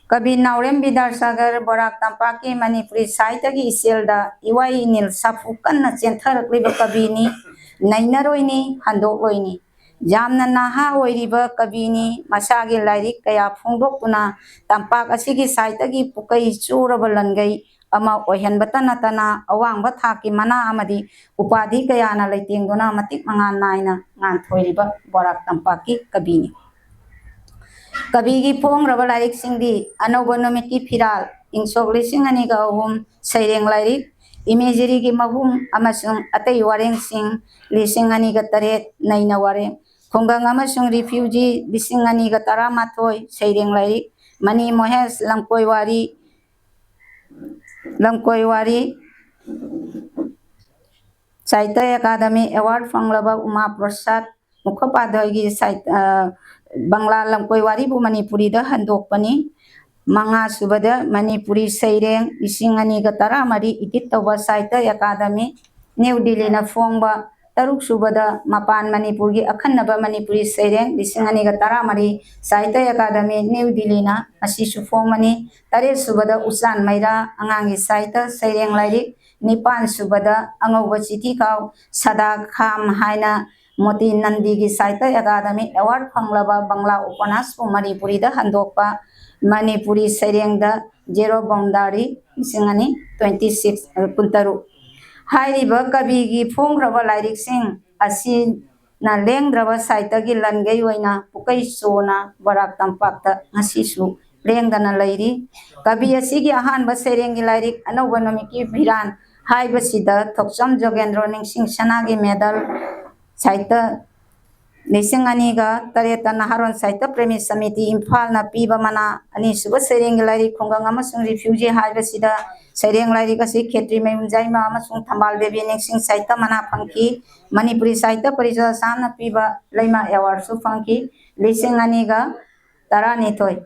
कवि नावरेम विद्यासागर बोराक तंपाकी मणिपुरी साहित्य की इसेलदा इवाई नील साफु कन्ना चेंथरक्लिबा कविनी नैनरोइनी हंदोक्लोइनी जामना नाहा ओइरिबा कविनी मसागी लाइरिक कया फोंदोक्तुना तंपाक असिगी साहित्य की पुकई चूरबा लनगई अमा ओहनबता नतना अवांगबा थाकी मना अमदी उपाधि कयाना लैतेंगुना मतिक मंगान नायना nganthoi borak tampaki kabini कवि की फोंग्रब लाइरिक सिंगदी अनौब नुमित की फिराल इंसोक लिसिंग अनि का अहुम सैरेंग लाइरिक इमेजरी की महुम अमसुंग अतई वारेंग सिंग लिसिंग अनि का तरेत नैना वारेंग खुंगंग अमसुंग रिफ्यूजी लिसिंग अनि का तरा माथोय सैरेंग लाइरिक मनी मोहेश लंकोई वारी साहित्य अकादमी अवार्ड फंगलब उमा प्रसाद मुखोपाध्याय की बंगला लंकोई वारी बु मणिपुरी दा हंदोकपनी मंगा सुबद मणिपुरी सैरेंग इसिंग अनि गा तरा मरी इदित तौबा साहित्य अकादमी न्यू दिल्ली ना फोंगबा तरुक सुबद मपान मणिपुर की अखन्नब मणिपुरी सैरेंग इसिंग अनि गा तरा मरी साहित्य अकादमी न्यू दिल्ली ना असिसु फोंगमनी तरे सुबद उसान मैरा अंगांगी साहित्य सैरेंग लाइरिक निपान सुबद अंगौब चिठी काव सदा खाम हाइना मोती नंदी की साहित्य अकादमी अवार्ड फंगलब बंगला उपन्यास मणिपुरी दा हंदोकपा मणिपुरी सैरेंग दा जेरो बौंदारी सिंगनी 26 कुंतरु हाइरिब कवि की फोंग्रब लाइरिक सिंह असि ना लेंग्रब साहित्य की लनगई ओइना पुकई सोना बोराक तंपाक ngasisu लेंगदना लैरी कवि असि की अहानब सैरेंग की लाइरिक अनौब नुमित की भिरान हाइबसिदा थोक्सम जोगेंद्र निंगसिंग सना की मेडल साहित्य लिसिंग अनीगा तरेता नहारोन साहित्य प्रेमी समिति इम्फाल ना पीबा मना अनि सुब सैरेंग लाइरिक खुंगंग अमसुंग रिफ्यूजी हाइबसिदा सैरेंग लाइरिक असि खेत्री मयुम जाइमा अमसुंग थंबाल देवी निंगसिंग साहित्य मना फंकी मणिपुरी साहित्य परिषद सामना पीबा लैमा अवार्ड सु फंकी लिसिंग अनीगा तरा निथोय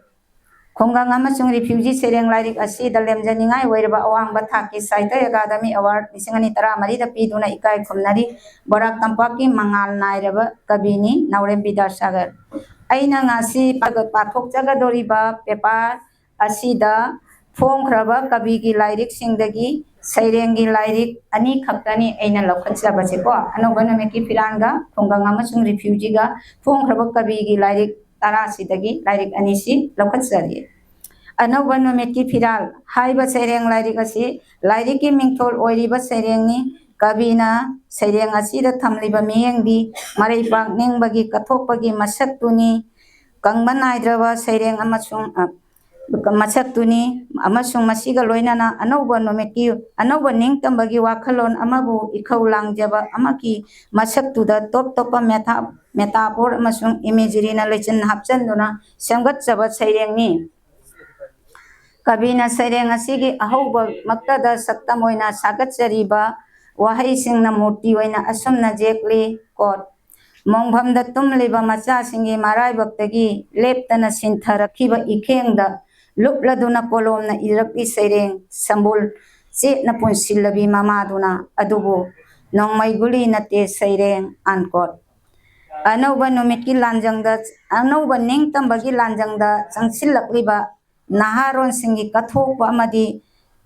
खुंगंग अमसुंग रिफ्यूजी सैरेंग लाइरिक असि द लेमजनिंगाई ओइरबा अवांगबा थाकी साहित्य अकादमी अवार्ड लिसिंग अनि तरा मरी द पीदुना इकाई खुमनरी बोराक तंपाकी मंगाल नायरब कविनी नावरेम विद्यासागर अइना ngaसी पाथोक जगदोरिबा पेपर असिदा फोंग्रब कवि की लाइरिक सिंगदगी सैरेंग की लाइरिक अनि खक्तनी अइना लखनचबसेको अनौबन में की फिरांगा खुंगंग अमसुंग रिफ्यूजीगा फोंग्रब कवि की लाइरिक तरासीदगी लाइरिक अनिसी लखनचरी अनौब नुमित की फिराल हाइब सैरेंग लाइरिक असि लाइरिक की मिंगथोल ओइरिबा सैरेंगनी कविना सैरेंग असिदा थमलिबा मियंगदी मरैपाक निंगबगी कथोकपगी मसक्तुनी कंगबा नाइद्रबा सैरेंग अमसुंग मसक्तुनी अमसुंग मसिगा लोइनाना अनौब नुमित की अनौब निंगतंबगी वाखलोन अमबु इखौ लांगजबा अमकी मसक्तुदा टॉप टॉप मेटाफोर अमसुंग इमेजरी ना लेचन हापचंदुना सेमगतचबा सैरेंगनी कविना सैरेंग असिगी अहौब मक्तदा सत्तम ओइना सागतचरीबा वहाई सिंगना मूर्ति ओइना असुमना जेकली कोट मोंगभमदा तुमलिबा मचा सिंगी माराय भक्तगी लेप्तना सिंथरखिबा इखेंगदा लुपलदुना कोलोमना इरक्ति सैरेंग संबुल चेतना पुनसिलबी ममादुना अदुबु नोंगमैगुली नते सैरेंग अनकोट अनौब नुमित की लांजंगदा अनौब निंगतंबगी लांजंगदा चंगसिलक्लिबा नहारोन सिंगी कथोकपा अमदी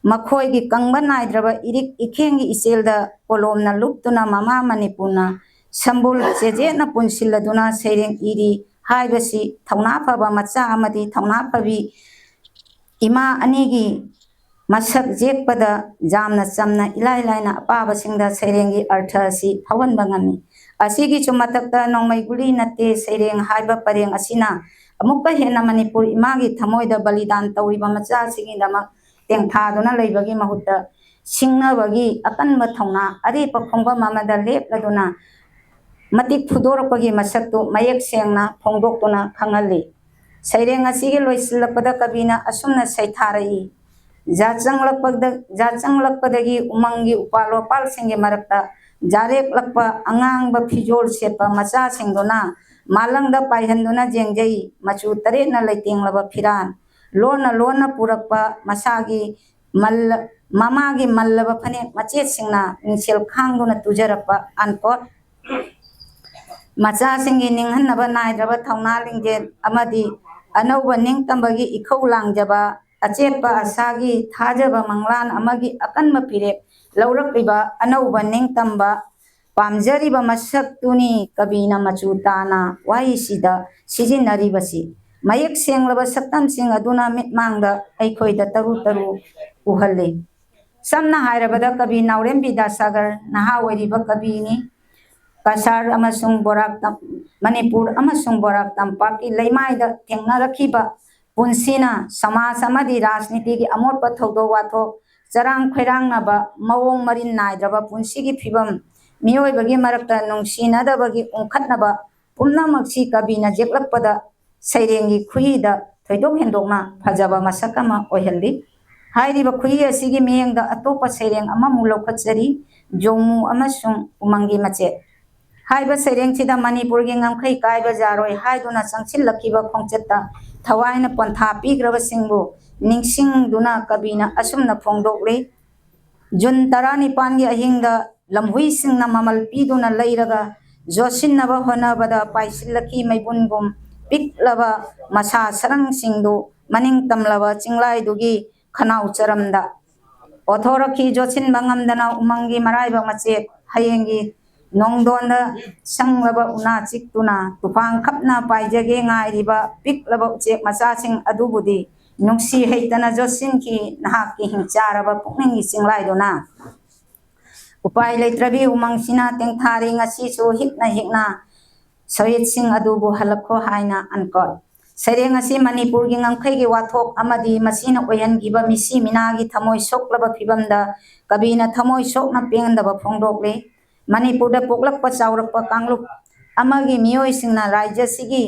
मखोई की कंगबा नाइद्रबा इरिक इखेंगी इसेलदा कोलोमना लुपतुना ममा मणिपुरना संबुल चेजेना पुनसिलदुना सैरेंग इरी हाइबसी थौना फबा मचा अमदी थौना फबी इमा अनीगी मसक जेकपदा जामना चमना इलाय लायना अपाबसिंगदा सैरेंगी अर्थ असि फवनबा ngami असिगी चुमतकता नोंगमैगुली नते सैरेंग हाइबा परेंग असिना अमुक्का हेना मणिपुर इमागी थमोइदा बलिदान तौरिबा मचा सिंगिदमा तेंथादुना लैबगी महुत्ता सिंगनबगी अकनबा थौना अरेप खोंबा ममदा लेपलदुना मतिक फुदोरपगी मसक्तु मयक सेंगना फोंदोक्तुना खंगली सैरेंग असिगी लोइसिलपदा कविना असुमना सैथारई जाचंगलपदगी उमंगी उपालोपाल सिंगे मरक्ता जारेकलप अंगांगबा फिजोल सेपा मचा सिंगदुना मालंगदा पाइहंदुना जेंगजई मचु तरेना लैतेंगलबा फिरान लोना लोना पुरक्पा मसागी ममागी मल्लबा फने मचे सिंगना निसेल खांगदुना तुजरपा अनकोट मचा सिंगी निंगहन्नबा नाइद्रबा थौना लिंगे अमदी अनौब निंगतंबगी इखौ लांजबा अचेतपा आसागी थाजबा मंगलान अमगी अकन्म फिरेप लौरक्लिबा अनौब निंगतंबा पामजरिबा मसक्तुनी कविना मचु ताना वाहिसिदा सिजिनरिबसी मयेक सेंगलबा सक्तमसिंग अदुना मिटमांगदा अैखोइदा तरु तरु उहल्ले समना हायरबदा कवि नाउरेम विद्यासागर नहा ओइरिबा कविनी कसार अमसुंग बोराक मणिपुर अमसुंग बोराक तंपाकी लैमाइदा थेंगनरखिबा पुंसीना समाज अमदि राजनीति की अमोट थौदो वाथो चरांग खैरांगनाबा मवोंग मरिन नाइद्रबा पुंसीगी फिबम मियोइबगी मरक्ता नुंसीनदबगी उंखतनबा पुम्नमक्सी कविना जेक्लक्पदा सैरेंगी खुयीदा थैदोक हेंदोकना फजबा मसक अमा ओइहल्ली हाइरिबा खुयी असिगी मियेंगदा अतोपा सैरेंग अममु लौखतजरी जोंगमु अमसुंग उमंगी मचे हाइबा सैरेंगसिदा मणिपुरगी ngамखै कायबा जारोय हाइदुना चंगसिलखिबा खोंचेत्ता थवाइना पंथा पीग्रबसिंगबु निंगसिंगदुना कविना असुमना फोंदोकले जुन 19 गी अहिंगदा लमहुइसिंगना ममल पीदुना लैरगा जोसिनबा होनबदा पाइसिलखि मैबुनगुम पिकलबा मसा सरंगसिंगदु मनिंग तमलबा चिंगलाइदुगी खनाउ चरमदा ओथोरखि जोसिन बंगमदना उमंगी मराइबा मचे हयेंगी नोंगदोंदा संगलबा उना चिकतुना तुफांग खपना पाइजगे ngairiba पिकलबा उचेक मचासिंग अदुबुदी नुंसी हैतना जोसिन की नहाकी हिंचारबा पुकनिंगी चिंगलाइदुना उपाय लेत्रबी उमंगसिना तेंथारी ngasisu हिकना सहित सिंह अदुबु हलखो हाइना अनकोट सैरेंग असि मणिपुर की ngamkhai gi wathok amadi masina oyan giba misi minagi thamoi soklaba phibamda kabina thamoi sokna pengdaba phongdokle Manipur पोकलक्पा चाउरक्पा कांगलुप अमगी मियोय सिंगना राज्य सिगी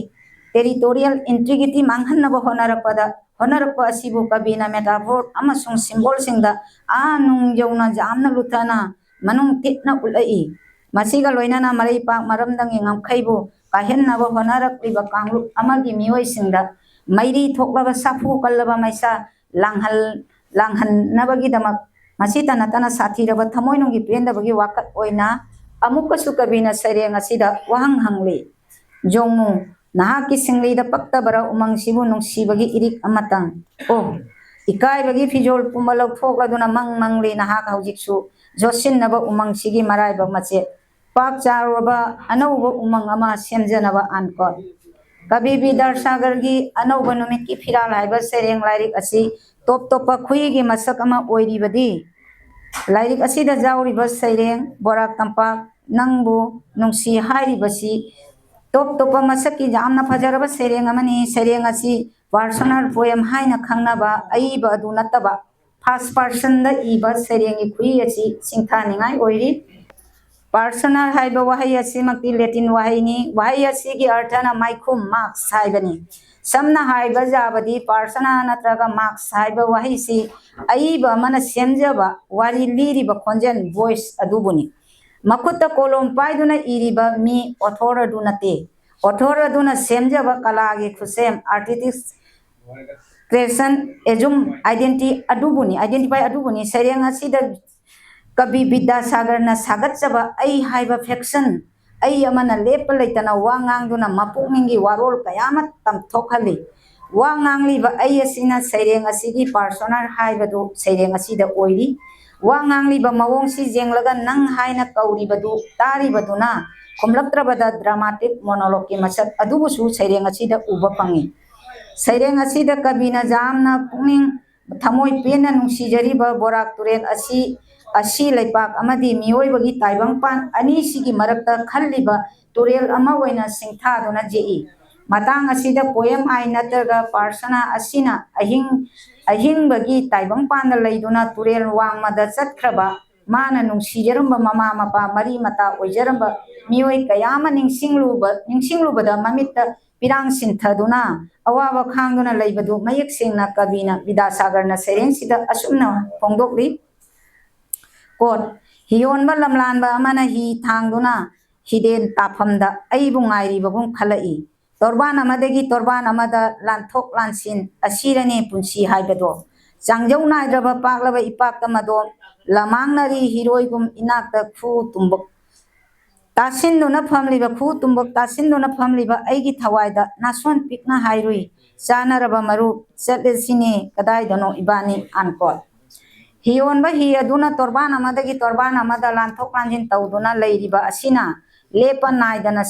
टेरिटोरियल इंटीग्रिटी मांगहन्नब होनरक्पा असिबु कविना मेटाफोर अमसुंग सिंबल सिंगदा आ नुंग यौना जामना लुथना मनुंग तिटना उलई मसिगा लोइनाना मरैपा मरमदंगी ngamkhaibu काहेन्नब होनरक्लिबा कांगलुप अमगी मियोय सिंगदा मैरी थोकलबा साफु कल्लबा मैसा लांहन्नबगी दमक मसीता नतना साथीरबा थमोइनुंगी पेंदबगी वाकत ओइना अमुकसु कविना सैरेंग असिदा वहंग हंगले जोंगमु नहाकी सिंगलीदा पक्तबरा उमंगसिबु नुंसीबगी इरिक अमतंग ओ इकाइबगी फिजोल पुमलौ थोकलदुना मंगले नहाक हौजिकसु जोसिननबा उमंगसिगी मराइबा मचे पाक चारबा अनौबा उमंग अमा सेमजनबा अनकोट कवि विद्यासागर की अनौब नुमित की फिराल हाइबा सैरेंग लाइरिक असि टॉप टॉप खुईगी मसक अमा ओइरिबदी लाइरिक असिदा जाउरिबा सैरेंग बोराक तंपाक नंगबु नुंसी हाइरिबसी टॉप टॉप मसक की जामना फजरबा सैरेंग अमनी सैरेंग असि पर्सनल पोएम हाइना खंगनबा अइबा अदु नतबा फर्स्ट पर्सन द इबा सैरेंगी खुई असि सिंथानिंगाई ओइरि पर्सनल हाइबा वहाई असि मक्ति लैटिन वहाईनी वहाई असि की अर्थना माइखुम मार्क्स हाइबनी समना हाइबा जाबदी पर्सनल नत्रगा मार्क्स हाइबा वहाई सि अइबा मन सेमजबा वारी लीरिबा खोंजन वॉइस अदुबुनी मकुत्ता कोलम पाइदुना इरिबा मी ऑथर अदुनते ऑथर अदुना सेमजबा कलागी खुसेम आर्टिस्ट क्रिएशन एजुम आइडेंटिफाई अदुबुनी सैरेंग असिदा कवि विद्यासागर न सागतजबा अई हाइबा फेक्शन अई अमना लेप लेतना वांगांगदुना मपुकनिंगी वारोल कयामत तमथोखली वांगांगलिबा अई असिना सैरेंग असिगी पर्सनल हाइबदु सैरेंग असिदा ओइरी वांगांगलिबा मवोंगसि जेंगलगा नंग हाइना कौरिबदु तारिबदुना खुमलक्त्रबदा ड्रामाटिक मोनोलॉग की मसक अदुबुसु सैरेंग असिदा उबा फंगी सैरेंग असिदा कविना जामना पुकनिंग थमोय पेना नुंसीजरिबा बोराक तुरेन असी लैपाक अमदी मियोइबगी ताइबंगपान अनीसिगी मरक्ता खल्लिबा तुरेल अमा ओइना सिंथादुना JEE Matang असिदा poem high नत्रगा persona असिना अहिंगबगी ताइबंगपान लैदुना तुरेल वांगमदा चतख्रबा माना नुंसीजरंबा ममा मपा मरी मता ओइजरंबा मियोइ कयामा निंगसिंगलुबदा ममित्ता पिरांग सिंथदुना अवाबा खांगदुना लैबदु मयेक सेंगना कविना विद्यासागरना सैरेंगसिदा असुमना फोंदोकली कोट हियोनबा लमलानबा अमना हि थांगदुना हिदेन ताफमदा अइबु ngairiबगुम खलई तोरबान अमदगी तोरबान अमदा लानथोक लानसिन असिरने पुंसी हाइबदो चांगजौ नाइद्रबा पाकलबा इपाक्ता मदो लमांगनरी हिरोइगुम इनाक्ता खु तुंबक तासिन्दुना फमलिबा खु तुंबक तासिन्दुना फमलिबा अइगी थवाइदा नासोन पिकना हाइरुई चानरबा मरुप चटलेसिने कदाइदनो इबानी अनकोट हियोनबा हि अदुना तोरबान अमदगी तोरबान अमदा लांथोक लांजिन तौदुना लैरिबा असिना लेपा नाइदना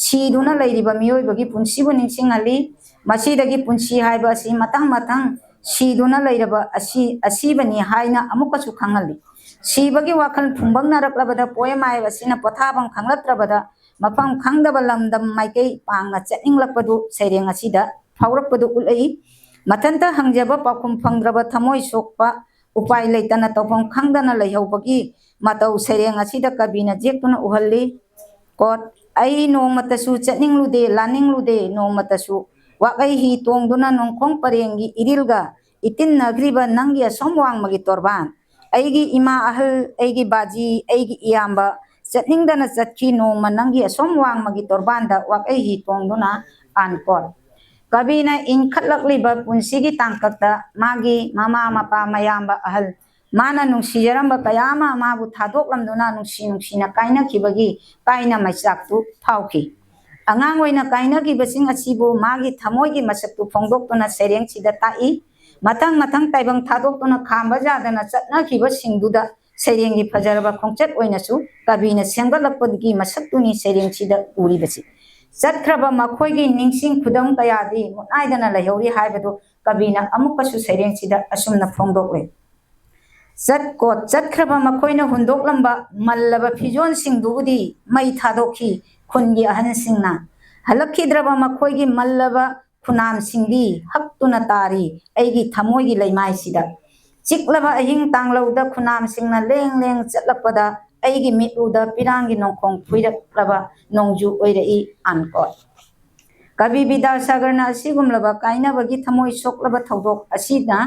सीदुना लैरिबा मियोइबगी पुंसीबु निंसिंगली मसीदगी पुंसी हाइबा असि मतंग मतंग सीदुना लैरबा असीबनी हाइना अमुकसु खंगली सीबगी वाखल फुंबंगनरक्लबदा पोयमाय असिना पोथाबं खंगलत्रबदा मफम खंगदबा लमदम माइकई पांगना चनिंगलपदु सैरेंग असिदा फावरपदु उलई मथंता हंगजबा पाखुम फंगद्रबा थमोय सोकपा उपाय लेतना तौफम खंगदना लैहौबगी मतौ सैरेंग असिदा कबिना जेक्तुना उहल्ली कोट आई नोंमतसु चनिंगलुदे लानिंगलुदे नोंमतसु वाकई ही तोंगदुना नोंखोंग परेंगी इरिलगा इतिन नगरीबा नंगी असोम वांगमगी तोरबान अईगी इमा अहल अईगी बाजी अईगी इयाम्बा चनिंगदना चटकी नोंमा नंगी असोम वांगमगी तोरबानदा वाकई ही तोंगदुना अनकोट कबिना इंखलकलिबा पुंसीगी तांककता मागी मामा मपा मयाम्बा अहल माना नुंसीजरंबा कयामा माबु थादोकलमदुना नुंसीना काइनखिबगी काइना मैचाकतु फावखि अंगांग ओइना काइनखिबसिंग असिबु मागी थमोइगी मसक्तु फोंदोक्तुना सैरेंगसिदा ताई मतंग मतंग ताइबंग थादोक्तुना खांबा जादना चटनाखिबसिंगदुदा सैरेंगी फजरबा खोंचत ओइनासु कबिना सेंगलकपदगी मसक्तुनी सैरेंगसिदा उरिबसि चटख्रबा मखोइगी निंसिंग खुदम कयादी मुनाइदना लैहौरी हाइबदु कबिना अमुकसु सैरेंगसिदा असुमना फोंदोक्ले चटख्रबा मखोइना हुंदोक्लंबा मल्लबा फिजोनसिंगदुबुदी मई थादोखी खुनगी अहनसिंगना हलखिद्रबा मखोइगी मल्लबा खुनामसिंगी हक्तुना तारी अईगी थमोइगी लैमाइसिदा चिकलबा अहिंग तांगलौदा खुनामसिंगना लेंग लेंग चटलकपदा अईगी मिटुदा पिरांगी नोंखोंग फुइरक्लबा नोंजु ओइरई अनकोट कवि विद्यासागरना असिगुमलबा काइनबगी थमोइ सोकलबा थौदोक असिना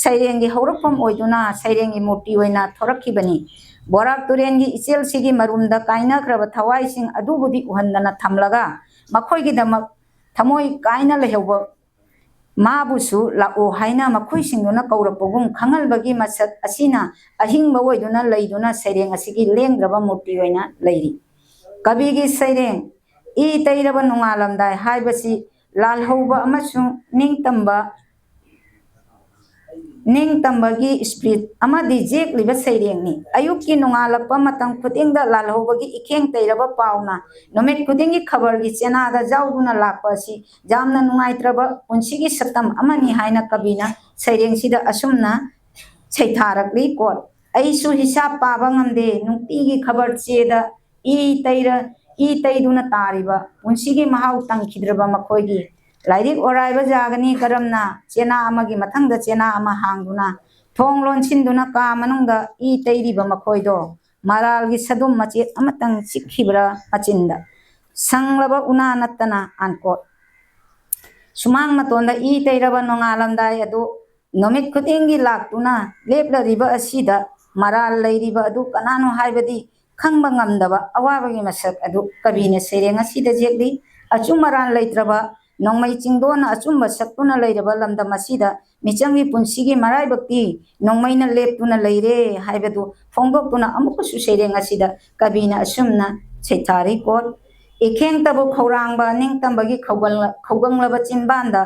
सैरेंगी हौरकफम ओइदुना सैरेंगी मूर्ति ओइना थोरक्खिबनी बोराक तुरेंगी इचेलसिगी मरुमदा काइनख्रबा थवाइसिंग अदुबुदी उहंदना थमलगा मखोइगिदमक थमोइ काइना लैहौबा माबुसु लाओ हाइना मखोइसिंगुना कौरपगुम खंगलबगी मसक असिना अहिंगबा ओइदुना लैदुना सैरेंग असिगी लेंग्रबा मूर्ति ओइना लैरी कविगी सैरेंग ई तैरबा नुंगालमदाय हाइबसी लालहौबा अमसुंग निंगतंबगी स्पिरिट अमदी जेक्लिबा सैरेंगनी अयुक्की नुंगालपा मतंग खुदिंगदा लालहौबगी इखेंग तैरबा पावना नुमित खुदिंगी खबरगी चेनादा जाउदुना लाकपासी जामना नुंगाइत्रबा पुंसीगी सतम अमनी हाइना कबिना सैरेंगसिदा असुमना छैथारकली कोट अईसु हिसाब पाबा ngamde नुंतीगी खबर चेदा ई तैदुना तारिबा पुंसीगी महाउ तंखिद्रबा मखोइगी लाइरिक ओराइबा जागनी करमना चेना अमगी मथंगदा चेना अमा हांगदुना थोंग लोनसिनदुना का मनुंगदा ई तैरिबा मखोइदो मरालगी सदुम मचेत अमतंग चिखिब्रा मचिंदा संगलबा उना नत्तना अनकोट सुमांग मतोंदा ई तैरबा नोंगालमदाय अदु नोमित खुदिंगी लाक्तुना लेपलरिबा असिदा मराल लैरिबा अदु कनानो हाइबदी खंगबा ngamdaba अवाबगी मसक अदु कबिना सैरेंग असिदा जेक्ली अचुमरान लैत्रबा नोंमै चिंगदोना अचुम्बा सक्तुना लैरबा लमदम असिदा मिचंगी पुंसीगी मराइबक्ति नोंमैना लेपतुना लैरे हाइबदु फोंदोक्तुना अमुकसु सैरेंग असिदा कबिना असुमना छैथारी कोट इखेंग तबु खौरांगबा निंगतंबगी खौगंगलबा चिंबांदा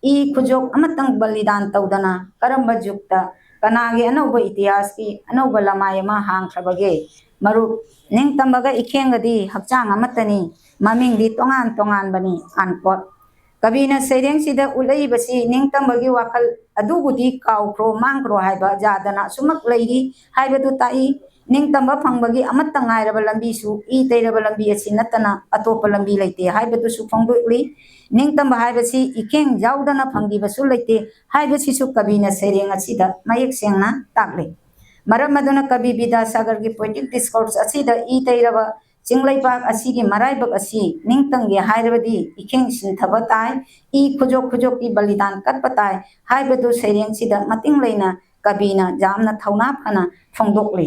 ई खुजोक अमतंग बलिदान तौदना करंबा जुक्ता कनागे अनौबा इतिहास की अनौबा लमायमा हांगख्रबगे मरु निंगतंबगा इखेंगदी हक्चांग अमतनी ममिंगदी तोंगान तोंगानबनी अनकोट कबिना सैरेंगसिदा उलैबसी निंगतंबगी वाखल अदुबुदी काउख्रो मांग्ख्रो हाइबा जादना सुमक लैरी हाइबदु ताई निंगतंबा फंगबगी अमतंग ngairaba lambisu ई तैरबा लंबी असि नतना अतोप लंबी लैते हाइबदुसु फोंदोक्ली निंगतंबा हाइबसी इखेंग जाउदना फंगिबसु लैते हाइबसिसु कबिना सैरेंग असिदा मयेक सेंगना ताकले मरम मदुना कवि विद्यासागरगी पोएटिक डिस्कोर्स असिदा ई तैरबा चिंगलैपाक असिगी मराइबक असि निंगतंगे हाइरबदी इखेंग सिंथबा ताय ई खुजोक खुजोकी बलिदान कटपा ताय हाइबदु सैरेंगसिदा मतिंग लैना कबिना जामना थौना फना फोंदोक्ले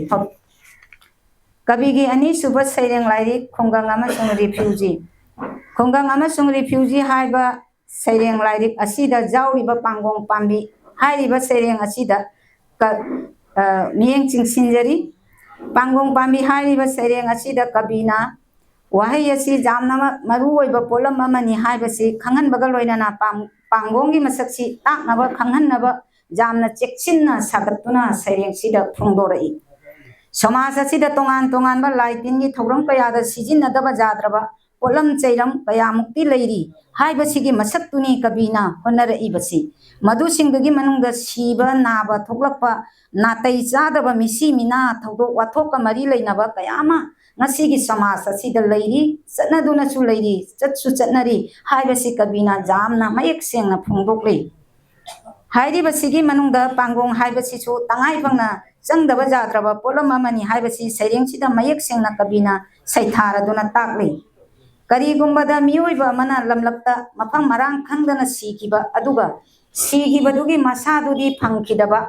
कविगी अनीसुब सैरेंग लाइरी खुंगंग अमसुंग रिफ्यूजी हाइबा सैरेंग लाइरी असिदा जाउरिबा पांगोंग पांबी हाइरिबा सैरेंग असिदा मियेंग चिंगसिंजरी पांगोंग पांबी हाइरिबा सैरेंग असिदा कबिना वाहै असि जामना मरु ओइबा पोलम अमनी हाइबसी खंगनबगा लोइनना पांगोंगी मसक्सी ताकनबा खंगहन्नबा जामना चेक्सिन्ना सागत्तुना सैरेंगसीदा फोंदोरई समाज असिदा तोंगान तोंगानबा लाइटिनगी थौरम कयादा सिजिन्नदबा जाद्रबा पोलम चैरम कयामुक्ति लैरी हाइबसिगी मसक्तुनी कबीना होनरईबसी मधुसिंगदगी मनुंगदा सीबा नाबा थोकलक्पा नातै चादबा मिसी मिना थौदो वाथोका मरी लैनबा कयामा ngasi समाज असिदा लैरी चटनदुनासु लैरी चटसु चटनरी हाइबसी कबीना जामना मयेक सेंगना फोंदोक्ले हाइरिबसिगी मनुंगदा पांगोंग हाइबसिसु तंगाई फंगना चंगदबा जाद्रबा पोलम अमनी हाइबसी सैरेंगसिदा मयेक सेंगना कबीना सैथारदुना ताकले करीगुंबदा मियोइबा मना लमलक्ता मफम मरांग खंगदना सीखिबा अदुगा सीखिबदुगी मसादुदी फंखिदबा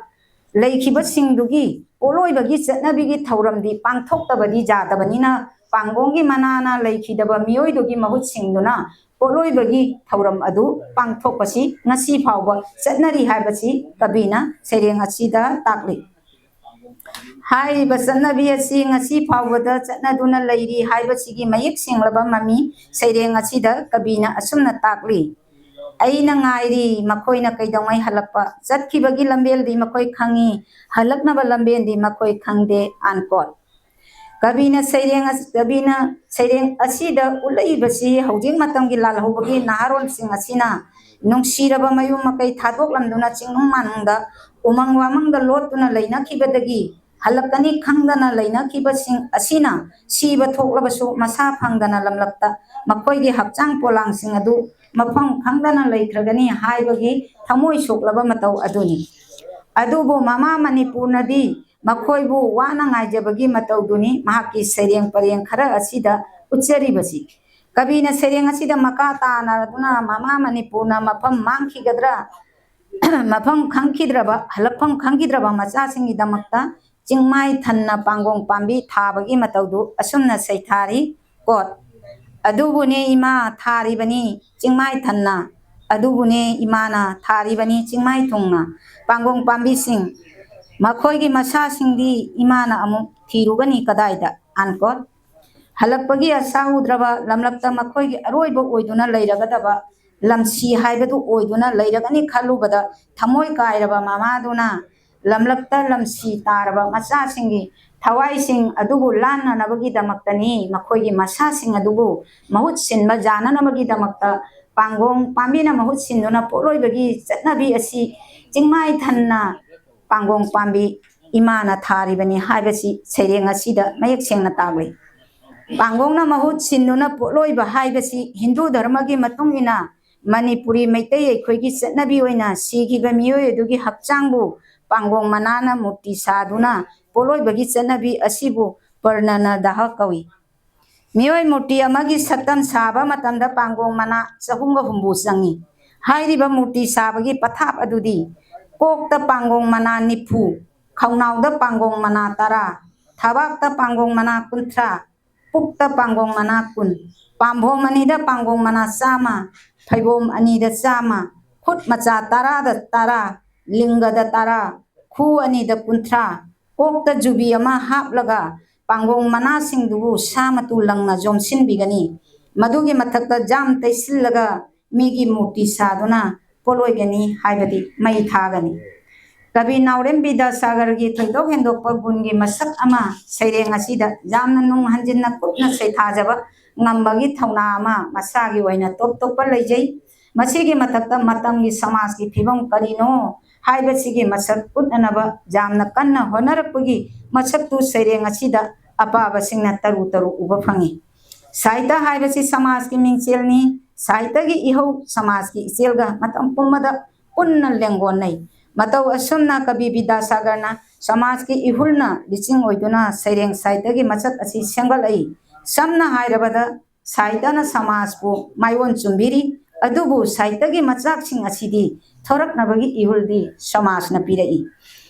लेखिबसिंगदुगी पोलोइबगी चटनबिगी थौरमदी पांथोक्तबदी जादबनिना पांगोंगी मनाना लेखिदबा मियोइदुगी महुतसिंगदुना पोलोइबगी थौरम अदु पांथोकपसी ngasi फावबा चटनरी हाइबसी कबीना सैरेंग असिदा ताकले हाइबा चटनबी असि ngasi फावबदा चटनदुना लैरी हाइबसिगी मयेक सेंगलबा ममी सैरेंग असिदा कबीना असुमना ताकली अइना ngairi makoina kaidongai halakpa chatkibagi lambeldi makoi khangi halaknaba lambeldi makoi khangde ankot kabina saireng asida ulaibasi haujing matamgi lalhobagi naharol sing asina nungsiraba mayum makai thadok lamduna chingnung manungda umang wamangda lotuna leina khibadagi halakani khangdana leina khibasing asina siba thoklabasu masa phangdana lamlakta makoigi hakchang polang sing adu मफम खंगदना लैख्रगनी हाइबगी थमोय सोक्लबा मतौ अदुनी अदुबो मामा मणिपुर नदी मखोयबु वाना ngaijabagi मतौ दुनी महाकी सैरेंग परेंग खरा असिदा उच्चरिबसी कबीना सैरेंग असिदा मका तानारदुना मामा मणिपुर ना मफम मांखिगद्रा मफम खंखिद्रबा हलफम खंखिद्रबा मचासिंगी दमक्ता चिंगमाई थन्ना Pangong पांबी थाबगी मतौदु असुमना सैथारी coat अदुबुने इमा थारिबनी चिंगमाई थन्ना अदुबुने इमाना थारिबनी चिंगमाई थुंगना पांगोंग पांबीसिंग मखोयगी मसासिंगदी इमाना अमुक थीरुगनी कदाइदा unquote हलकपगी असाउद्रबा लमलक्ता मखोयगी अरोइबो ओइदुना लैरगदबा लमसी हाइबदु ओइदुना लैरगनी खलुबदा थमोय कायरबा मामादुना लमलक्ता लमसी तारबा मसासिंगी थवाइसिंग अदुबु लाननबगी दमक्तनी मखोयगी मसासिंग अदुबु महुत सिनबा जाननबगी दमक्ता Pangong पांबीना महुत सिनदुना पोलोइबगी चटनबी असि चिंगमाई थन्ना पांगोंग पांबी इमाना थारिबनी हाइबसी सैरेंग असिदा मयेक सेंगना तागले पांगोंगना महुत सिनदुना पोलोइबा हाइबसी हिंदू धर्मगी मतुंगिना मणिपुरी मैतै अखोयगी चटनबी ओइना सिखिबा मियोय अदुगी हक्चांगबु पांगोंग मनाना मूर्ति सादुना पोलोइबगी चटनबी असिबु पर्णना दाह कवि मियोय मूर्ति अमगी सतम साबा मतमदा पांगोंग मना चहुंग हुंबु चंगी हाइरिबा मूर्ति साबगी पथाप अदुदी कोकता पांगोंग मना निफु खौनाउदा पांगोंग मना तरा थबाकता पांगोंग मना कुंथ्रा पुक्ता पांगोंग मना कुन पांभोम अनिदा पांगोंग मना चामा फैबोम अनिदा चामा खुट मचा तरादा तरा लिंगदा तरा खु अनिदा कुंथ्रा कोकता जुबी अमा हापलगा पांगोंग मना सिंगदुबु सामतु लंगना जोमसिनबिगनी मदुगी मथक्ता जाम तैसिलगा मिगी मूर्ति सादुना पोलोइगनी हाइबदी मई थागनी कभी नाउरेम विद्यासागर की थोइदोक हेंदोकपा गुणगी मसक अमा सैरेंग असिदा जामना नुंग हंजिन्ना कुटना सैथाजबा ngambagi thawna ama masagi oina top top leijai masigi matakta matamgi samaj ki phibam karino haibasigi masak utnanaba jamna kanna honarakpagi masak tu sereng asida apaba singna taru taru uba phangi saita haibasi samaj ki mingchelni saita gi ihau samaj ki iselga matam pumada punna lengonai matau asumna kabi vidasagarna samaj ki ihulna liching oiduna sereng saita gi masak asi sengal ai samna hairabada saitana samajpu maiwon chumbiri adubu saitagi machak sing asidi thoraknabagi ihuldi samajna pirai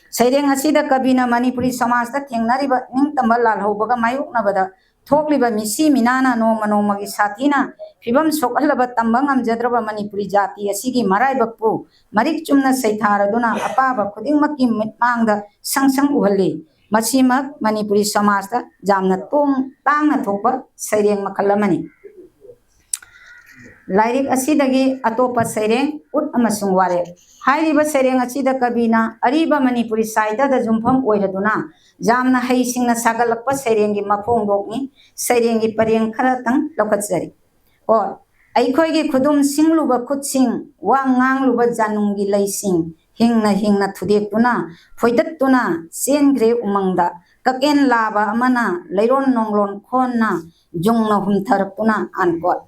saireng asida kabina manipuri samajda thengnariba ningtamba lalhobaga mayoknabada thokliba misi minana noma nomagi sathina phibam sokalaba tambang amjadraba manipuri jati asigi maraibakpu marik chumna saitharaduna apaba khudingmakki mitmangda sangsang uhalli मसीमक Manipuri समाज जामना तोंग तांगना थोप सैरेंग मखल अमनी lyric असिदगी अतोप सैरें उट अमसुंग वारे हाइरिबा सैरें असिदा कविना अरीबा मणिपुरी साहित्य दा जुम्फम ओइरदुना जामना हैसिंगना सागलक्पा सैरेंगी मफोंदोकनी सैरेंगी परेंग खरतंग लौकतजरी और अखोइगी खुदुम सिंगलुबा खुदसिंग वा nganglुबा जानुंगी lensing Hingna Hingna थुदेक्तुना फोइदत्तुना चेनग्रे उमंगदा ककेन लाबा अमना लैरोन नोंगलोन खोनना जुंगना हुमथरक्तुना unquote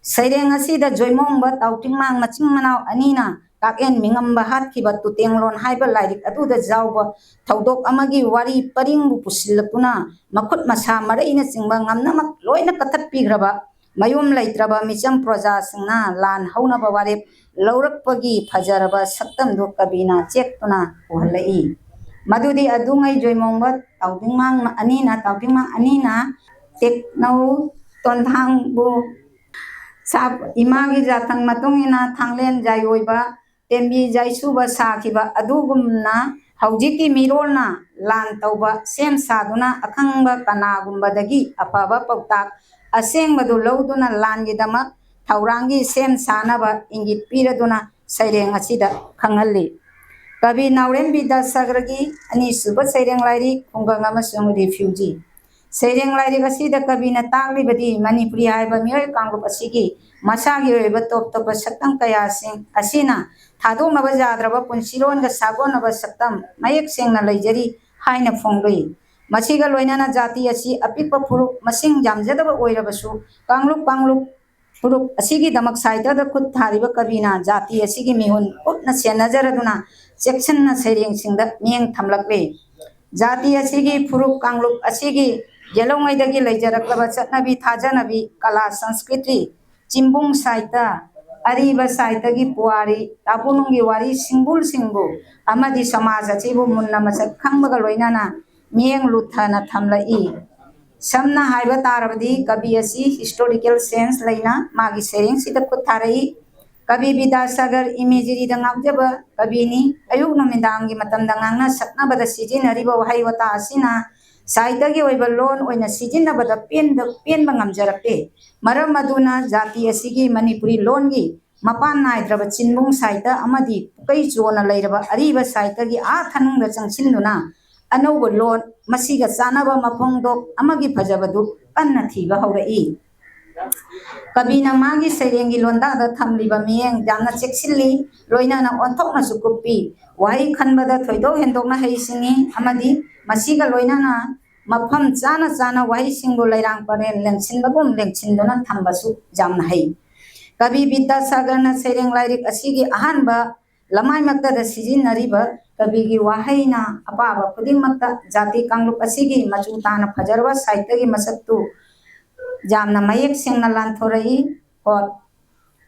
सैरेंग असिदा जोइमोंगबा ताउटिंगमांग मचिंग मनाव अनीना काकेन मिंगंबा हातखिबा तुतेंगलोन हाइबा लाइरिक अदुदा जाउबा थौदोक अमगी वारी परिंगबु पुसिल्लतुना मखुत मसा मरैना चिंगबा ngamnamak लोइना कथत्पिग्रबा मयुम लैत्रबा मिचम प्रजा सिंगना लान हौनबा वारेप लौरकपगी फजरबा सक्तमदु कविना चेक्तुना उहलई मदुदी अदुंगै जोइमोंगबा ताउटिंगमांग अनीना टेक्नौ तोंथांगबु साब इमागी जाथंग मतुंगिना थांगलेन जायोइबा तेंबी जायसुबा साखिबा अदुगुमना हौजिकी मिरोलना लान तौबा सेम सादुना अखंगबा कनागुंबदगी अफबा पौताक असेंगबदु लौदुना लानगिदमक थौरांगी सेम सानबा इंगित पीरदुना सैरेंग असिदा खंगल्ली कवि नाउरेन विद्यासागरगी अनीसुबा सैरेंग लाइरी खुंगंग अमसुंग रिफ्यूजी सैरेंग लाइरिक असिदा कविना ताकलिबदी मणिपुरी हाइबा मियोय कांगलुप असिगी मसागी ओइबा टॉप टॉप सक्तम कयासिंग असिना थादोंनबा जाद्रबा पुंसिरोनगा सागोनबा सक्तम मयेक सेंगना लैजरी हाइना फोंगलोई मसिगा लोइनाना जाति असि अपिकपा फुरुक मसिंग जामजदबा ओइरबसु कांगलुप फुरुक असिगी दमक साहित्यदा खुद थारिबा कविना जाति असिगी मिहुन उतना सेनजरदुना सेक्शनना सैरेंगसिंगदा मियेंग थमलकले जाति असिगी फुरुक कांगलुप असिगी येलोंगैदगी लैजरक्लबा चटनबी थाजनबी कला संस्कृति चिंबुंग साहित्य अरीबा साहित्यगी पुआरी तापुनुंगी वारी सिंबुल सिंबु अमदी समाज अचिबु मुन्ना मसक खंगबगा लोइनाना मियेंग लुथना थमलई समना हाइबा तारबदी कवि असि हिस्टोरिकल सेंस लैना मागी सैरेंग सिदा खुद थारई कवि विद्यासागर इमेजरी दंगावजबा कविनी अयुग नुमिदांगी मतमदा nganna saknabada sijinariba wahai wata asina साहित्यगी ओइबा लोन ओइना सिजिनबदा पेनबा ngamjarakte maram maduna jati asigi manipuri longi mapan naidraba chinbung साहित्य amadi pukai chona leiraba ariba साहित्यगी आ thanungda changsinuna अनौब लोन मसिगा चानबा मफोंदोक अमगी फजबदु कन्ना थीबा हौरई कविना मागी सैरेंगी लोंदादा थमलिबा मियेंग जामना चेक्सिल्ली लोइनाना ओंथोकना सुकुपी वाही खनबदा थोइदो हेंदोकना हैसिंगी अमदी मसिगा लोइनाना मफम चाना चाना वाही सिंगु लैरांग परेन लेंसिनबगुम लेंसिनदुना थंबसु जामना है कवि विद्यासागरना सैरेंग लाइरिक असिगी अहानबा लमाइमक्तदा सिजिनरिबा कविगी वाहैना अपाबा खुदिंगमक्ता जाति कांगलुप असिगी मचुताना फजरवा साहित्यगी मसक्तु जामना मयेक सेंगना लांथोरई और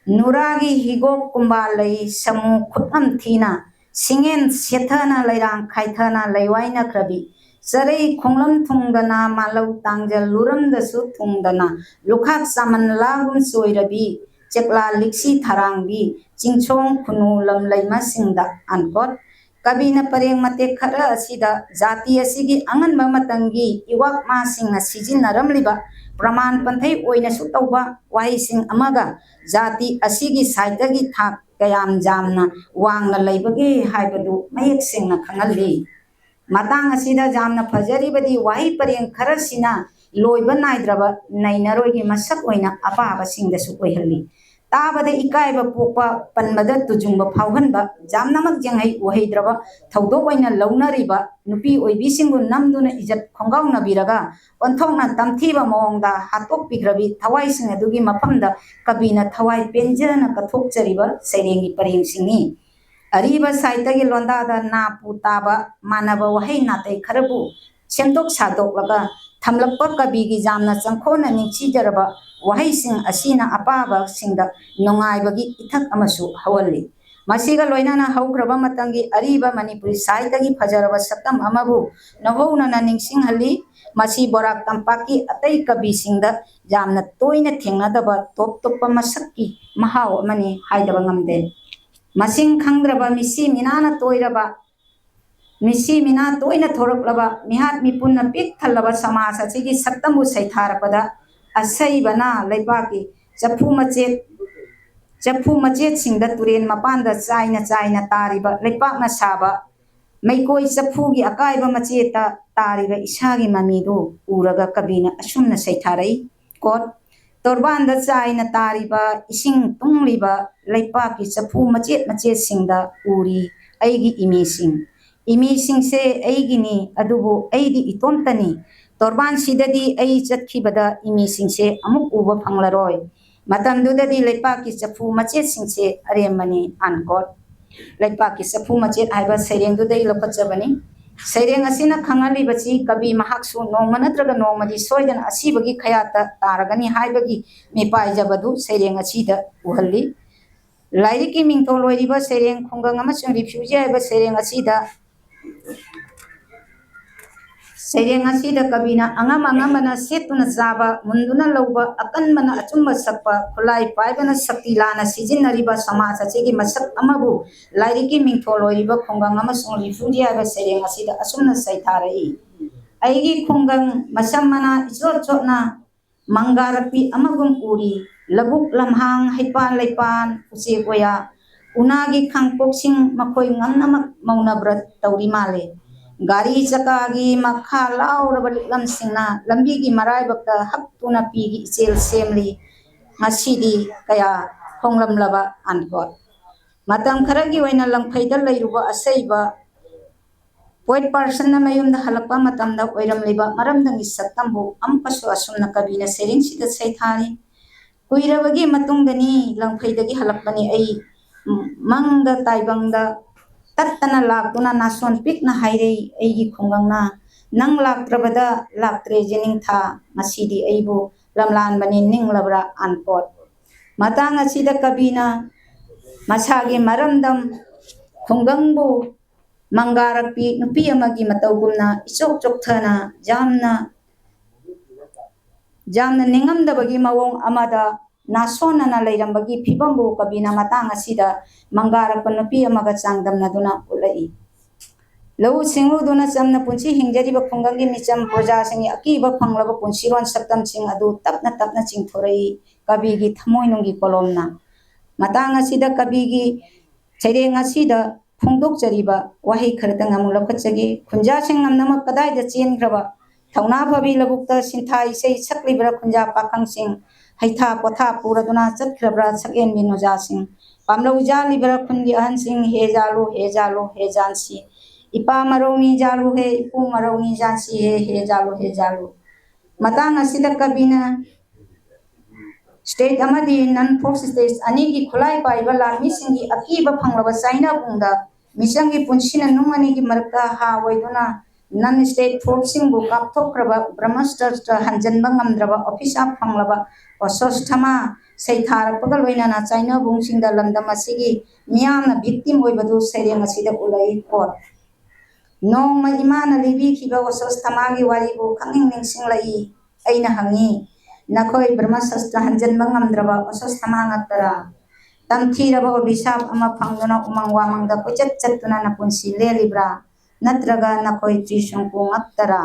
नुरागी हिगोक कुंबालई समु खुदम थीना सिंगेन सेथना लैरांग खाइथना लैवाइना क्रबी चरई खोंगलम थुंगदना मालौ तांगजल लुरमदसु थुंगदना लुखाक सामन लागुम सोइरबी चेकला लिक्सी थारांगबी चिंचोंग खुनु लमलैमा सिंगदा अनकोट कविना परेंग मते खरा असिदा जाति असिगी अंगनबा मतंगी इवाक मासिंगना सिजिनरमलिबा प्रमाण पंथै ओइनसु तौबा वाहिसिंग अमगा जाति असिगी साहित्यगी थाक कयाम जामना वांगना लैबगे हाइबदु मयेक सेंगना खंगल्ली मतंग असिदा जामना फजरिबदी वाही परेंग खरसिना लोइबा नाइद्रबा नैनरोइगी मसक ओइना अपाबा सिंगदसु ओइहल्ली ताबदा इकायबा पोपा पनबदा तुजुंबा फावहनबा जामनामक जेंगै ओहैद्रबा थौदो ओइना लौनरिबा नुपी ओइबिसिंगु नमदुना इज्जत खोंगाउनबिरगा ओंथोंना तमथीबा मोंगदा हातोकपिग्रबी थवाइसिंग अदुगी मफमदा कविना थवाइ पेंजना कथोकचरिबा सैरेंगी परेंगसिंगी अरीबा साहित्यगी लोंदादा नापु ताबा मानबा वहै नातै खरबु सेमदोक सादोकलगा थमलक्पा कविगी जामना चंखोना निंगसीजरबा वहैसिंग असिना अपाबा सिंगदा नोंगाइबगी इथक अमसु हवल्ली मसिगा लोइनाना हौग्रबा मतंगी अरीबा मणिपुरी साहित्यगी फजरबा सक्तम अमबु नहौनना निंगसिंगहल्ली मसी बोराक तंपाकी अतै कविसिंगदा जामना तोइना थेंगनदबा टॉप टॉप मसक्की महाव अमनी हाइदबा ngamde मसिंग खंगद्रबा मिसी मिनाना तोइरबा मिसी मिना तोइना थोरकलबा मिहात मिपुन्ना पिक थल्लबा समाज असिगी सक्तमबु सैथारपदा असैबना लैबाकी चफु मचेत चफू मचेतसिंगदा तुरेन मपानदा चाइना तारिबा लेपाकना साबा मैकोई चफूगी अकायबा मचेता तारिबा इसागी ममीदो उरगा कबीना असुमना सैथारई कोट तोरबानदा चाइना तारिबा इसिंग तुंगलिबा लेपाकी चफू मचेतसिंगदा उरी अईगी इमीसिंग से अईगिनी अदुबो अईदी इतोमतनी तोरबान सिददी अई चतखिबदा इमीसिंग से अमुक उबा फंगलरोय मतमदुददी लेपाकी चफू मचेतसिंग से अरेमनी अनकोट लेपाकी चफू मचेत हाइबा सैरेंगदुदै लोकचबनी सैरेंग असिना खंगलिबची कवि महाक्सु नोंग नत्रगा नोंगमदी सोयदन असीबगी खयाता तारगनी हाइबगी मिपाइजबदु सैरेंग असीदा उहल्ली लाइरिकी मिंगथोल ओइरिबा सैरेंग खुंगंग अमसुंग रिफ्यूजी हाइबा सैरेंग असीदा कबीना अंगमना सेतुना जाबा मुंदुना लौबा अकनमना अचुम्बा सकपा खुलाई पाइबना शक्ति लाना सिजिनरिबा समाज अचेगी मसक अमबु लाइरिकी मिंगथोल ओइरिबा खुंगंग अमसुंग रिफ्यूजी हाइबा सैरेंग असीदा असुमना सैथारई अईगी खुंगंग मसमना इचोचोना मंगारपी अमगुम उरी लबुक लमहांग हैपान लैपान उचे कोया उनागी खांगपोक्सिंग मखोई ngannama maunabra tawri male गाड़ी चकागी मखा लाउरबा लिक्लमसिंगना लंबीगी मराइबक्ता हक्तुना पीगी इचेल सेमली ngasiदी कया होंगलमलबा अनकोट मतम खरगी ओइना लंगफैदा लैरुबा असैबा पोइट पर्सन ना मयुमदा हलकपा मतमदा ओइरमलिबा मरमदंगी सत्तमबु अमकसु असुमना कबीना सेरिंगसिदा सैथारी कुइरबगी मतुंगदनी लंगफैदगी हलकपनी अई मंगदा ताइबंगदा तत्तना लाक्तुना नासोन पिकना हाइरई अईगी खुंगंगना नंग लाक्त्रबदा लाक्त्रे जेनिंग था ngasiदी अईबु लमलान बनी निंगलबरा अनकोट मतंग असीदा कबीना मसागी मरमदम खुंगंगबु मंगारपी नुपी अमगी मतौगुमना इचोक चोकथना जामना निंगमदबगी मवोंग अमदा नासोनना लैरंबगी फिबंबु कबीना मतंग असीदा मंगारप नुपी अमगा चांगदमनदुना उलई लौ सिंगुदुना चमना पुंसी हिंगजरिबा खुंगंगी मिचम प्रजासिंगी अकीबा फंगलबा पुंसीरोन सक्तमसिंग अदु तपना चिंथोरई कबीगी थमोइनुंगी कोलमना मतंग असीदा कबीगी सैरेंग असीदा फोंदोकचरिबा वही खरतंग अमु लखचगी खुंजासिंग नमनम कदाइदा चेनग्रबा थौना फबी लबुक्ता सिंथाई से सकलिब्रा खुंजा पाखंसिंग हैथा पोथा पुरदुना चतख्रब्रा सकेन बिनोजासिंग पामलौ जालिब्रा खुंगी अहनसिंग हे जानसी इपा मरौनी जालु हे इपु मरौनी जानसी हे जालु मतंग असिदा कबीना स्टेट अमदी नन फोर्स स्टेट अनिगी खुलाई पाइबा लामिसिंगी अकीबा फंगलबा चाइना बुंदा मिसंगी पुंसिना नुंगनिगी मरका हा वैदुना नन स्टेट फोर्सिंगबु कापथोक्रबा ब्रह्मस्त्र हंजनबा ngamdraba ऑफिस ऑफ फंगलबा असोस्थमा सैथारपगा लोइनाना चाइना बुंसिंगदा लंदम असिगी मियामना विक्टिम ओइबदु सैरेंग असिदा उलई कोट नोंमा इमाना लिबिखिबा असोस्थमागी वारिबु खंगिंग निंगसिंगलई अइना हंगी नखोई ब्रह्मस्त्र हंजनबा ngamdraba असोस्थमा ngakara तमथीरबा अभिशाप अमा फंगदुना उमंग वामंगदा कोचत चतुना नपुंसी लेलिब्रा नत्रगा नखोई त्रिशंकु ngakara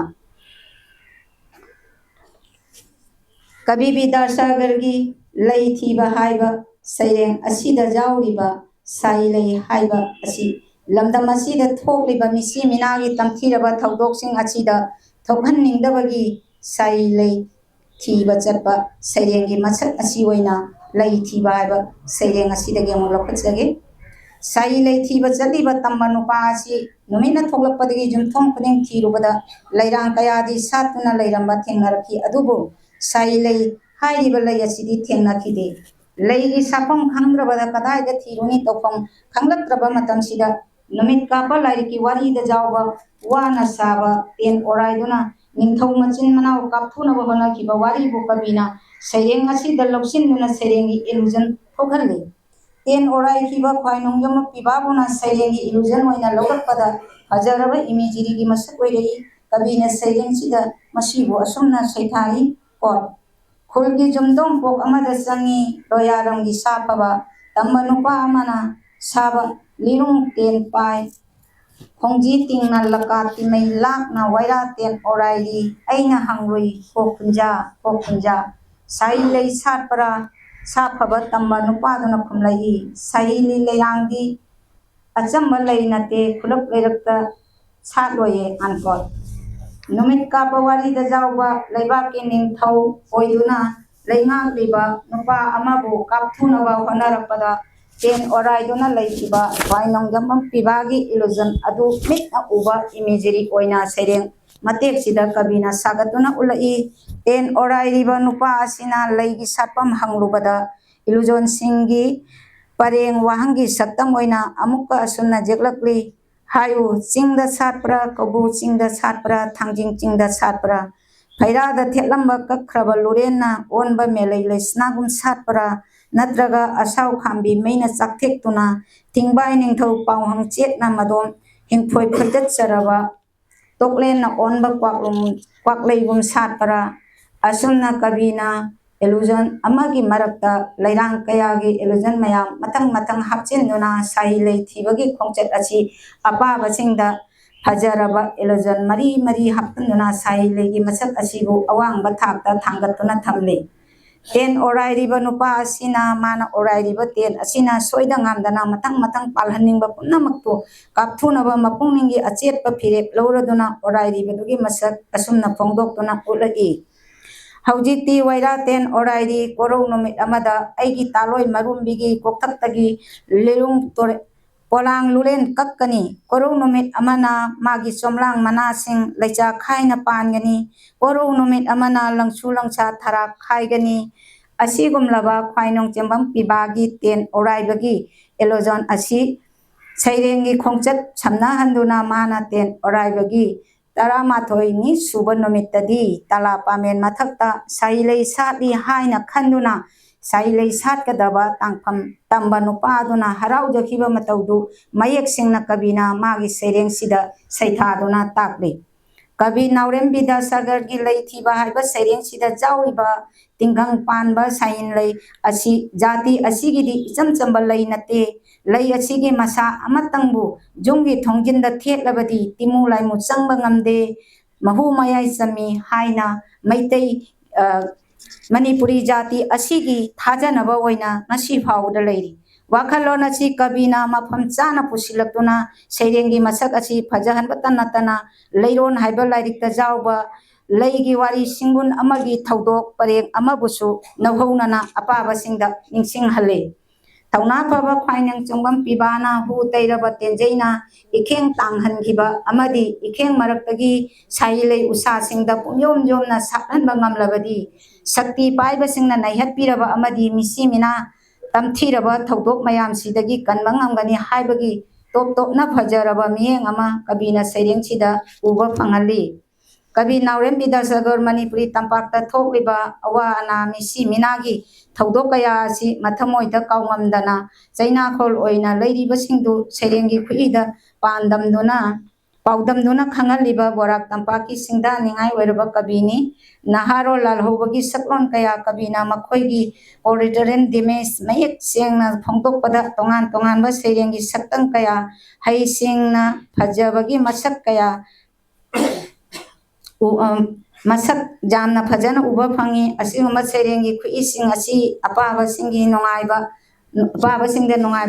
कभी भी दर्शगरगी लई थीबा हाइबा सैरेंग असीदा जाउरिबा साई लई हाइबा असी लमदम असीदा थोकलिबा मिसी मिनागी तमथीरबा थौदोकसिंग असीदा थोखननिंगदबगी साई लई थीबा चटपा सैरेंगी मसक असी ओइना लई थीबा हाइबा सैरेंग असीदगी अमु लखचगे साई लई थीबा चलीबा तम्बा नुपा असी नुमिना थोकलपदगी जुमथोंग खुदिंग थीरुबदा लैरांग कयादी सातुना लैरंबा थेंगनरखी अदुबु साई लई हाइरिबा लई असिदी थेंगनखिदे लईगी साफम खंग्रबदा कदाइदा थीरुनी तौफम खंगलत्रबा मतमसिदा नुमित कापा लाइरिकी वारीदा जावबा वाना साबा तेन ओराइदुना निंथौ मचिन मनाव कापथुनबा होनाखिबा वारीबु कबीना सैरेंग असिदा लौसिनदुना सैरेंगी इल्यूजन थोखल्ले तेन ओराइखिबा ख्वाइनुंगम पिबाबुना सैरेंगी इल्यूजन ओइना लौकपदा फजरबा इमेजरीगी मसक ओइरई कबीना सैरेंगसिदा मसिबु असुमना सैथारी कोट खुलगी जुमदों पोक अमदा चंगी लोयारंगी साफबा तम्बा नुपा अमना साबा लिरुंग तेन पाय खोंजी तिंगना लका तिमै लाकना वैरा तेन ओराइरी अइना हंगरुई को खुंजा साई लई सातपरा साफब तंब नुपादुना खुमलई सही लेयांगी अचंब लई नते खुलप लेरक्ता सालोये अनकोट नुमित काप वारीदा जाउबा लेबाकी निंगथौ ओइदुना लेंगांगलिबा नुपा अमाबु कापथुनबा होनरपदा टेन ओराइदुना लेखिबा वाइनोंजम्बम पिबागी इल्यूजन अदु मिटना उबा imagery ओइना सेरेंग mateek sida kabina sagatuna ulai ten orairiba nupa asina leigi sapam hanglubada illusion singi pareng wahangi saktam oina amukka asunna jeklakli hayu chingda satpra kabu chingda satpra thangjing chingda satpra phairada thelamba kakhraba lurena onba melai leisnagum satpra natraga asau khambi meina chakthek tuna tingbai ningthau pawhang chetna madom hingphoi phajat charaba toklen na onba kwakleibum satpra asumna kabina illusion amagi marakta leirang kayagi illusion mayam matang hapchin duna sai lei thibagi khongchet achi apa basingda fajaraba illusion mari haptun duna sai lei masak achibu awang bathakta thangatuna thamle ten orai riba nupa asina mana orai riba ten asina soida ngamdana matang palhaningba punamaktu kapthunaba mapungningi achetpa phirep lauraduna orai riba dugi masak asumna phongdoktuna ulai haujiti waira ten orai ri korou numit amada aigi taloi marumbigi koktaktagi lelung tore polang lulen kakkani korou numit amana magi somlang manasing leicha khaina pangani korou numit amana langchu langcha thara khaigani asigumlaba khwainong chembam pibagi ten orai bagi illusion asi sairengi khongchat samna handuna mana ten orai bagi Taramathoi ni suba numittadi tala pamen mathakta sailei satli haina khanduna sailei satkadaba tangpham tamba nupaduna haraujakhiba mataudu mayek singna kabina magi sereng sida saithaduna takle kabi naurem bidasagar gi leithiba haiba sereng sida jawiba tinggang panba sain lei asi jati asigidi ichamchamba lei nate lei asigi masa amatangbu jungi thongjinda thethlabadi timu laimu changba ngamde mahu mayai chami haina maitei manipuri jati asigi thajanaba oina ngasi phawda leiri wakhalona chi kabina mafam chana pusilaktuna seirengi masak asi phajahanba tanatana leiron haiba lairikta jawba leigi wari singun amagi thaudok pareng amabusu nawhaunana apaba singda ningsing hale tauna paba khwainang chungbam pibana hu teiraba tenjeina ikheng tanghangiba amadi ikheng maraktagi sailei usa singda pumyom jomna sakhanba ngamlabadi sakti paiba singna naihat piraba amadi misi mina tamthiraba thaudok mayam sidagi kanbang ngamgani haibagi top na phajaraba miyeng ama kabina sereng sida uba phangali kabi naurem bidasagar manipuri tampakta thokliba awa ana misi minagi thaudok kaya si mathamoida kawngamdana chaina khol oina leiriba singdu serengi khuida paudamduna khangaliba borak tampaki singda ningai weraba kabini naharo lalhobagi saklon kaya kabina makhoigi oritoren dimes mayek sengna phongtokpada tongan ba serengi saktang kaya hai singna phajabagi masak kaya masak jamna phajana uba phangi asiguma serengi khuising asi apaba singi nungaiba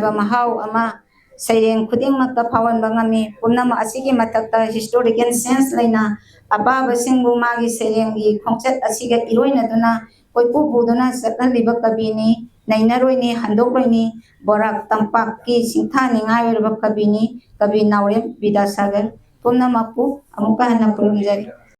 mahau ama sereng khuding makta phawan bangami pumnama asigi matakta historical sense leina apaba singbu magi serengi khongchat asiga iroina duna koipu buduna satnaliba kabini nainaroini handokroini borak tampakki singthani ngai kabini kabi naurem bidasagar pumnamapu amuka hana khurumjari